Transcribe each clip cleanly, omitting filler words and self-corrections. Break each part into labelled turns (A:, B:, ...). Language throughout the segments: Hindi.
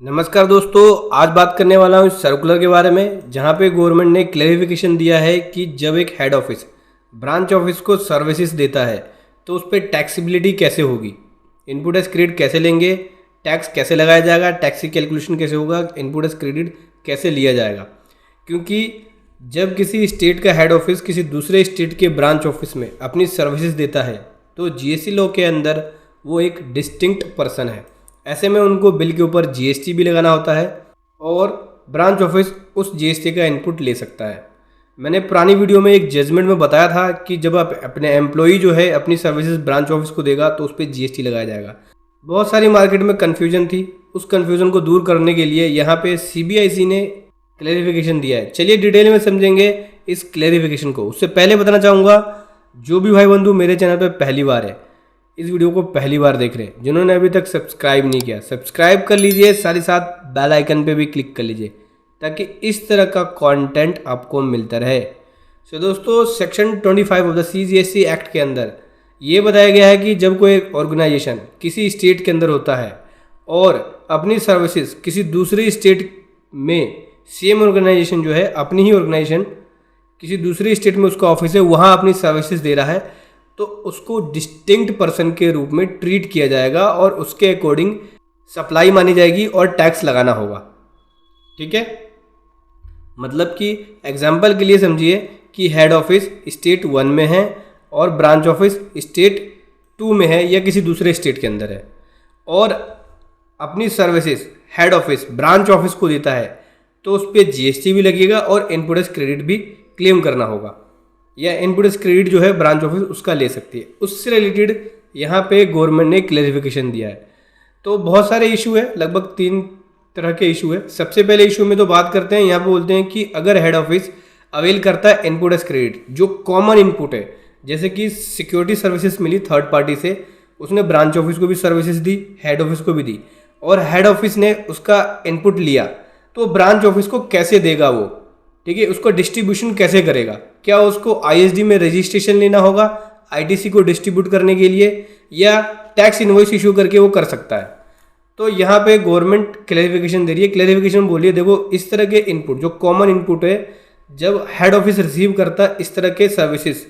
A: नमस्कार दोस्तों, आज बात करने वाला हूँ सर्कुलर के बारे में, जहाँ पे गवर्नमेंट ने क्लैरिफिकेशन दिया है कि जब एक हेड ऑफिस ब्रांच ऑफिस को सर्विसेज देता है तो उस पर टैक्सेबिलिटी कैसे होगी, इनपुट एज क्रेडिट कैसे लेंगे, टैक्स कैसे लगाया जाएगा, टैक्स की कैलकुलेशन कैसे होगा, इनपुट एज क्रेडिट कैसे लिया जाएगा। क्योंकि जब किसी स्टेट का हेड ऑफिस किसी दूसरे स्टेट के ब्रांच ऑफिस में अपनी सर्विसेज देता है तो जीएसटी लॉ के अंदर वो एक डिस्टिंक्ट पर्सन है। ऐसे में उनको बिल के ऊपर जीएसटी भी लगाना होता है और ब्रांच ऑफिस उस जीएसटी का इनपुट ले सकता है। मैंने पुरानी वीडियो में एक जजमेंट में बताया था कि जब आप अपने एम्प्लॉई जो है अपनी सर्विसेज ब्रांच ऑफिस को देगा तो उस पर जीएसटी लगाया जाएगा। बहुत सारी मार्केट में कन्फ्यूजन थी, उस कन्फ्यूजन को दूर करने के लिए यहाँ पे सीबीआईसी ने क्लैरिफिकेशन दिया है। चलिए डिटेल में समझेंगे इस क्लैरिफिकेशन को। उससे पहले बताना चाहूँगा, जो भी भाई बंधु मेरे चैनल पर पहली बार है, इस वीडियो को पहली बार देख रहे हैं, जिन्होंने अभी तक सब्सक्राइब नहीं किया सब्सक्राइब कर लीजिए, साथ ही साथ बेल आइकन पे भी क्लिक कर लीजिए ताकि इस तरह का कंटेंट आपको मिलता रहे। सो दोस्तों, section 25 of the CGST act के अंदर ये बताया गया है कि जब कोई ऑर्गेनाइजेशन किसी स्टेट के अंदर होता है और अपनी सर्विसेज किसी दूसरी स्टेट में, सेम ऑर्गेनाइजेशन जो है अपनी ही ऑर्गेनाइजेशन किसी दूसरी स्टेट में उसका ऑफिस है, वहाँ अपनी सर्विसेज दे रहा है तो उसको डिस्टिंक्ट पर्सन के रूप में ट्रीट किया जाएगा और उसके अकॉर्डिंग सप्लाई मानी जाएगी और टैक्स लगाना होगा। ठीक है, मतलब कि एग्जांपल के लिए समझिए कि हेड ऑफिस स्टेट 1 में है और ब्रांच ऑफिस स्टेट 2 में है या किसी दूसरे स्टेट के अंदर है और अपनी services head office branch office को देता है तो उस पर जीएसटी भी लगेगा और इनपुट एज क्रेडिट भी क्लेम करना होगा, या इनपुट एज क्रेडिट जो है ब्रांच ऑफिस उसका ले सकती है। उससे रिलेटेड यहाँ पे गवर्नमेंट ने क्लैरिफिकेशन दिया है। तो बहुत सारे इशू है, लगभग 3 तरह के इशू है। सबसे पहले इशू में तो बात करते हैं, यहाँ पे बोलते हैं कि अगर हेड ऑफिस अवेल करता है इनपुट एज क्रेडिट जो कॉमन इनपुट है, जैसे कि सिक्योरिटी सर्विसेज मिली थर्ड पार्टी से, उसने ब्रांच ऑफिस को भी सर्विसेज दी, हेड ऑफिस को भी दी, और हेड ऑफिस ने उसका इनपुट लिया तो ब्रांच ऑफिस को कैसे देगा वो, ठीक है, उसको डिस्ट्रीब्यूशन कैसे करेगा, क्या उसको आईएसडी में रजिस्ट्रेशन लेना होगा आईटीसी को डिस्ट्रीब्यूट करने के लिए, या टैक्स इनवॉइस इशू करके वो कर सकता है। तो यहाँ पे गवर्नमेंट क्लैरिफिकेशन दे रही है। क्लैरिफिकेशन बोलिए, देखो इस तरह के इनपुट जो कॉमन इनपुट है, जब हेड ऑफिस रिसीव करता है इस तरह के सर्विसेज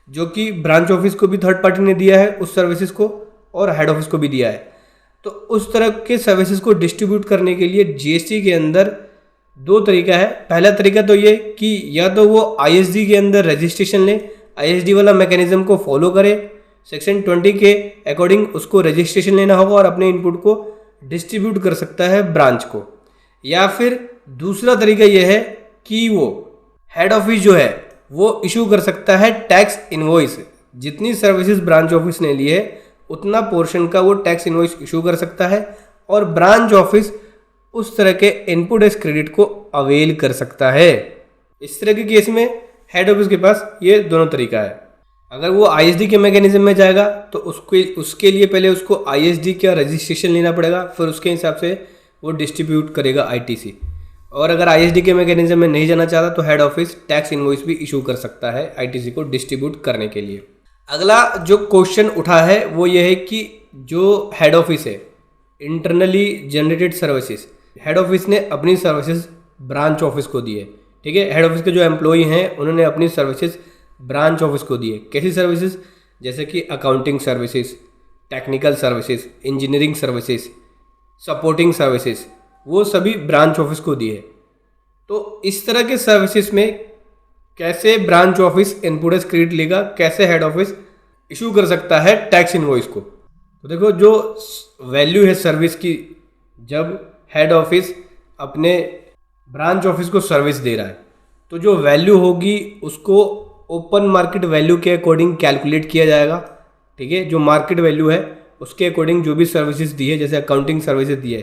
A: जो कि ब्रांच ऑफिस को भी थर्ड पार्टी ने दिया है उस सर्विसेज को और हेड ऑफिस को भी दिया है, तो उस तरह के सर्विसेज को डिस्ट्रीब्यूट करने के लिए जीएसटी के अंदर 2 तरीका है। पहला तरीका तो ये कि या तो वो आईएसडी के अंदर रजिस्ट्रेशन ले, आईएसडी वाला मैकेनिज्म को फॉलो करे, सेक्शन 20 के अकॉर्डिंग उसको रजिस्ट्रेशन लेना होगा और अपने इनपुट को डिस्ट्रीब्यूट कर सकता है ब्रांच को। या फिर दूसरा तरीका ये है कि वो हेड ऑफिस जो है वो इशू कर सकता है टैक्स इनवॉइस, जितनी सर्विसेज ब्रांच ऑफिस ने ली है उतना पोर्शन का वो टैक्स इनवॉइस इशू कर सकता है और ब्रांच ऑफिस उस तरह के इनपुट एज क्रेडिट को अवेल कर सकता है। इस तरह के केस में हेड ऑफिस के पास ये दोनों तरीका है। अगर वो आईएसडी के मैकेनिज्म में जाएगा तो उसके लिए पहले उसको आईएसडी का रजिस्ट्रेशन लेना पड़ेगा, फिर उसके हिसाब से वो डिस्ट्रीब्यूट करेगा आईटीसी। और अगर आईएसडी के मैकेनिज्म में नहीं जाना चाहता तो हेड ऑफिस टैक्स इनवॉइस भी इशू कर सकता है आईटीसी को डिस्ट्रीब्यूट करने के लिए। अगला जो क्वेश्चन उठा है वो ये है कि जो हेड ऑफिस है internally generated services, head office ने अपनी सर्विसेज ब्रांच ऑफिस को दी है। ठीक है, हेड ऑफिस के जो एम्प्लॉई हैं उन्होंने अपनी सर्विसेज ब्रांच ऑफिस को दी है। कैसी सर्विसेज, जैसे कि accounting services, technical services, engineering services, supporting services, वो सभी ब्रांच ऑफिस को दी है। तो इस तरह के सर्विसेज में कैसे branch office input as credit लेगा, कैसे हेड ऑफिस इशू कर सकता है टैक्स इनवॉइस को। तो देखो, जो वैल्यू है सर्विस की, जब हेड ऑफिस अपने ब्रांच ऑफिस को सर्विस दे रहा है तो जो वैल्यू होगी उसको ओपन मार्केट वैल्यू के अकॉर्डिंग कैलकुलेट किया जाएगा। ठीक है, जो मार्केट वैल्यू है उसके अकॉर्डिंग जो भी सर्विसेज दी है, जैसे अकाउंटिंग सर्विसेज दी है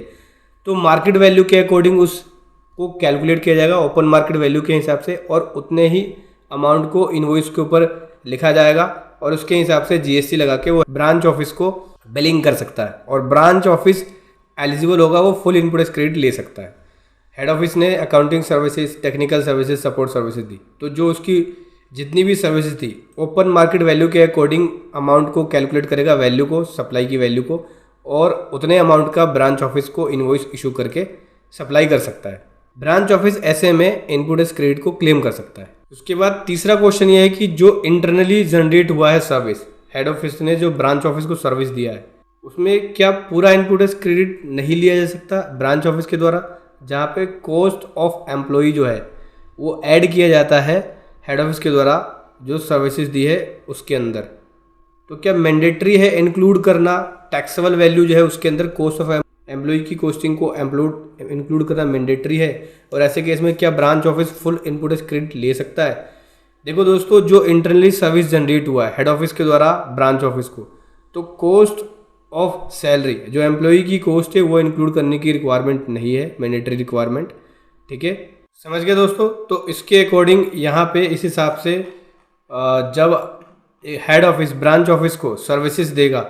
A: तो मार्केट वैल्यू के अकॉर्डिंग उसको कैलकुलेट किया जाएगा ओपन मार्केट वैल्यू के हिसाब से, और उतने ही अमाउंट को इनवॉइस के ऊपर लिखा जाएगा और उसके हिसाब से जीएसटी लगा के वो ब्रांच ऑफिस को बिलिंग कर सकता है और ब्रांच ऑफिस एलिजिबल होगा, वो फुल इनपुट एज क्रेडिट ले सकता है। हेड ऑफिस ने accounting services, technical services, support services दी, तो जो उसकी जितनी भी सर्विसेज थी ओपन मार्केट वैल्यू के अकॉर्डिंग अमाउंट को कैलकुलेट करेगा, वैल्यू को, सप्लाई की वैल्यू को, और उतने अमाउंट का ब्रांच ऑफिस को इनवॉइस इशू करके सप्लाई कर सकता है। ब्रांच ऑफिस ऐसे में इनपुट एज क्रेडिट को क्लेम कर सकता है। उसके बाद तीसरा क्वेश्चन ये है कि जो इंटरनली जनरेट हुआ है सर्विस, हेड ऑफिस ने जो ब्रांच ऑफिस को सर्विस दिया है, उसमें क्या पूरा इनपुट एज क्रेडिट नहीं लिया जा सकता ब्रांच ऑफिस के द्वारा, जहाँ पे कॉस्ट ऑफ एम्प्लॉई जो है वो ऐड किया जाता है हेड ऑफिस के द्वारा जो सर्विसेज दी है उसके अंदर। तो क्या मैंडेटरी है इंक्लूड करना टैक्सेबल वैल्यू जो है उसके अंदर कॉस्ट ऑफ एम्प्लॉई की कॉस्टिंग को इंक्लूड करना मैंडेटरी है, और ऐसे केस में क्या branch office full input as credit ले सकता है? देखो दोस्तों, जो इंटरनली सर्विस जनरेट हुआ है हेड ऑफिस के द्वारा ब्रांच ऑफिस को, तो कॉस्ट ऑफ सैलरी जो एम्प्लॉई की कॉस्ट है वो इंक्लूड करने की रिक्वायरमेंट नहीं है, मैंडेटरी रिक्वायरमेंट। ठीक है, समझ गए दोस्तों? तो इसके अकॉर्डिंग यहाँ पे इस हिसाब से जब हेड ऑफिस ब्रांच ऑफिस को सर्विसेज देगा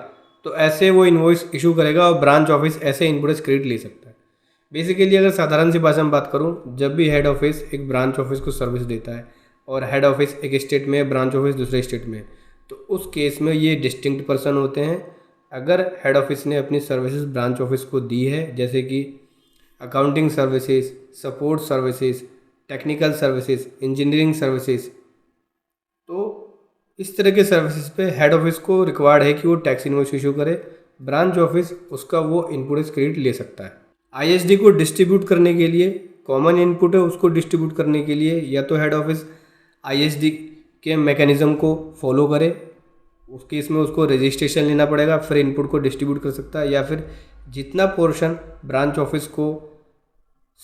A: तो ऐसे वो इनवॉइस इशू करेगा और ब्रांच ऑफिस ऐसे इनपुट एज क्रेडिट ले सकता है। बेसिकली अगर साधारण सी भाषा में बात करूँ, जब भी हेड ऑफिस एक ब्रांच ऑफिस को सर्विस देता है और हेड ऑफिस एक स्टेट में है, ब्रांच ऑफिस दूसरे स्टेट में है, तो उस केस में ये डिस्टिंक्ट पर्सन होते हैं। अगर हेड ऑफिस ने अपनी सर्विसेज ब्रांच ऑफिस को दी है, जैसे कि accounting services, support services, technical services, engineering services, तो इस तरह के सर्विसेज पे हेड ऑफिस को रिक्वायर्ड है कि वो टैक्स इनवॉइस इशू करे। ब्रांच ऑफिस उसका वो इनपुट एज क्रेडिट ले सकता है। आईएसडी को डिस्ट्रीब्यूट करने के लिए, कॉमन इनपुट है उसको डिस्ट्रीब्यूट करने के लिए या तो हेड ऑफिस आईएसडी के मैकेनिज्म को फॉलो करे, उस केस में उसको रजिस्ट्रेशन लेना पड़ेगा, फिर इनपुट को डिस्ट्रीब्यूट कर सकता है, या फिर जितना पोर्शन ब्रांच ऑफिस को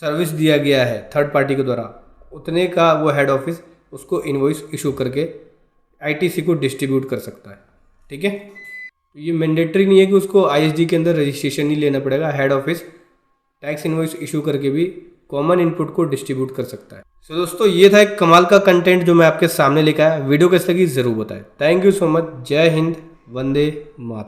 A: सर्विस दिया गया है थर्ड पार्टी के द्वारा उतने का वो हेड ऑफिस उसको इनवॉइस इशू करके आईटीसी को डिस्ट्रीब्यूट कर सकता है। ठीक है, तो ये मैंडेटरी नहीं है कि उसको आईएसडी के अंदर रजिस्ट्रेशन नहीं लेना पड़ेगा। Head office tax invoice issue करके भी कॉमन इनपुट को डिस्ट्रीब्यूट कर सकता है। सो दोस्तों, ये था एक कमाल का कंटेंट जो मैं आपके सामने लेकर आया। वीडियो कैसी लगी ज़रूर बताएं। Thank you so much. जय हिंद, वंदे मातरम।